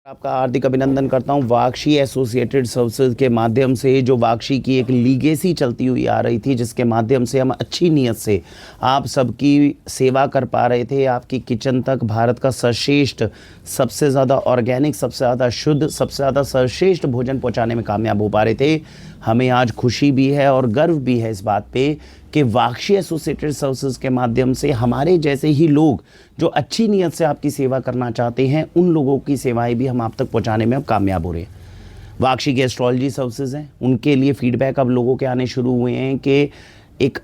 आपका हार्दिक अभिनंदन करता हूं। वाक्षी एसोसिएटेड सर्विसेज के माध्यम से जो वाक्षी की एक लीगेसी चलती हुई आ रही थी, जिसके माध्यम से हम अच्छी नीयत से आप सबकी सेवा कर पा रहे थे। आपकी किचन तक भारत का सर्वश्रेष्ठ, सबसे ज़्यादा ऑर्गेनिक, सबसे ज़्यादा शुद्ध, सबसे ज़्यादा सर्वश्रेष्ठ भोजन पहुंचाने में कामयाब हो पा रहे थे। हमें आज खुशी भी है और गर्व भी है इस बात पे कि वाक्षी एसोसिएटेड सर्विसेज के माध्यम से हमारे जैसे ही लोग जो अच्छी नीयत से आपकी सेवा करना चाहते हैं, उन लोगों की सेवाएं भी हम आप तक पहुंचाने में अब कामयाब हो रहे हैं। वाक्षी के एस्ट्रोलॉजी सर्विसेज हैं, उनके लिए फीडबैक अब लोगों के आने शुरू हुए हैं कि एक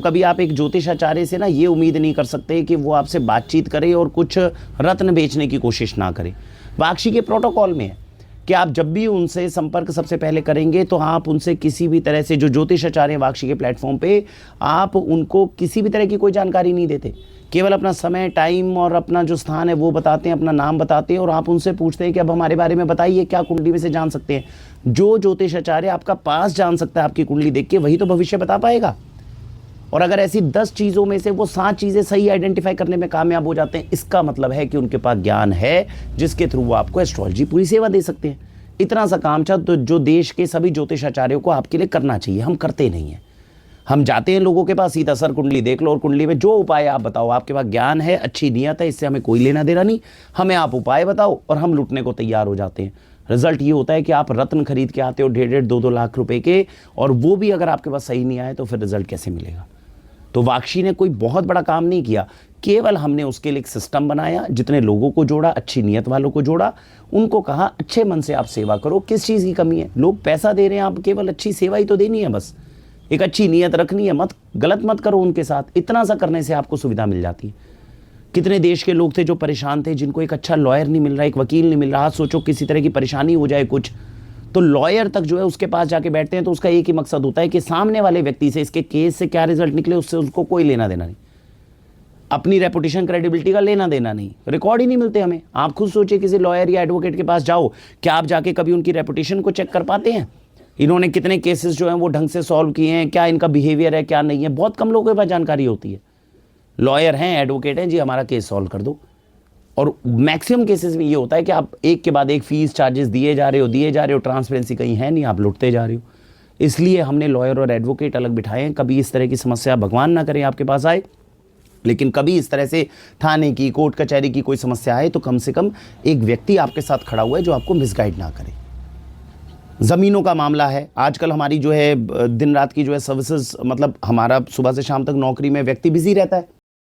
कभी आप एक ज्योतिषाचार्य से ना ये उम्मीद नहीं कर सकते कि वो आपसे बातचीत करे और कुछ रत्न बेचने की कोशिश ना करे। वाक्षी के प्रोटोकॉल में है कि आप जब भी उनसे संपर्क सबसे पहले करेंगे तो आप उनसे किसी भी तरह से, जो ज्योतिषाचार्य वाक्षी के प्लेटफॉर्म पे, आप उनको किसी भी तरह की कोई जानकारी नहीं देते। केवल अपना समय, टाइम और अपना जो स्थान है वो बताते हैं, अपना नाम बताते हैं और आप उनसे पूछते हैं कि अब हमारे बारे में बताइए, क्या कुंडली में से जान सकते हैं। जो ज्योतिषाचार्य आपका पास जान सकता है आपकी कुंडली देख के, वही तो भविष्य बता पाएगा। और अगर ऐसी 10 चीज़ों में से वो 7 चीज़ें सही आइडेंटिफाई करने में कामयाब हो जाते हैं, इसका मतलब है कि उनके पास ज्ञान है जिसके थ्रू वो आपको एस्ट्रोलॉजी पूरी सेवा दे सकते हैं। इतना सा काम तो जो देश के सभी ज्योतिषाचार्यों को आपके लिए करना चाहिए, हम करते नहीं हैं। हम जाते हैं लोगों के पास, सीधा सर कुंडली देख लो और कुंडली में जो उपाय आप बताओ, आपके पास ज्ञान है, अच्छी नीयत है, इससे हमें कोई लेना देना नहीं, हमें आप उपाय बताओ और हम लुटने को तैयार हो जाते हैं। रिजल्ट ये होता है कि आप रत्न खरीद के आते हो 1.5 2 लाख रुपए के, और वो भी अगर आपके पास सही नहीं आए तो फिर रिजल्ट कैसे मिलेगा। तो वाक्षी ने कोई बहुत बड़ा काम नहीं किया, केवल हमने उसके लिए एक सिस्टम बनाया, जितने लोगों को जोड़ा, अच्छी नीयत वालों को जोड़ा, उनको कहा अच्छे मन से आप सेवा करो। किस चीज़ की कमी है? लोग पैसा दे रहे हैं, आप केवल अच्छी सेवा ही तो देनी है, बस एक अच्छी नीयत रखनी है, गलत मत करो उनके साथ। इतना सा करने से आपको सुविधा मिल जाती है। कितने देश के लोग थे जो परेशान थे, जिनको एक अच्छा लॉयर नहीं मिल रहा, एक वकील नहीं मिल रहा। सोचो किसी तरह की परेशानी हो जाए कुछ, तो लॉयर तक जो है उसके पास जाके बैठते हैं, तो उसका एक ही मकसद होता है कि सामने वाले व्यक्ति से, इसके केस से क्या रिजल्ट निकले, उससे उसको कोई लेना देना नहीं, अपनी रेपुटेशन, क्रेडिबिलिटी का लेना देना नहीं, रिकॉर्ड ही नहीं मिलते हमें। आप खुद सोचिए, किसी लॉयर या एडवोकेट के पास जाओ, क्या आप जाके कभी उनकी रेपुटेशन को चेक कर पाते हैं? इन्होंने कितने केसेस जो हैं वो ढंग से सॉल्व किए हैं, क्या इनका बिहेवियर है, क्या नहीं है, बहुत कम लोगों के पास जानकारी होती है। लॉयर हैं, एडवोकेट हैं, जी हमारा केस सॉल्व कर दो। और मैक्सिमम केसेस में ये होता है कि आप एक के बाद एक फीस चार्जेस दिए जा रहे हो, ट्रांसपेरेंसी कहीं है नहीं, आप लुटते जा रहे हो। इसलिए हमने लॉयर और एडवोकेट अलग बिठाए हैं। कभी इस तरह की समस्या, भगवान ना करे, आपके पास आए, लेकिन कभी इस तरह से थाने की, कोर्ट कचहरी की कोई समस्या आए तो कम से कम एक व्यक्ति आपके साथ खड़ा हुआ है जो आपको मिसगाइड ना करे। ज़मीनों का मामला है, आजकल हमारी जो है दिन रात की जो है सर्विसेज, मतलब हमारा सुबह से शाम तक नौकरी में व्यक्ति बिजी रहता है।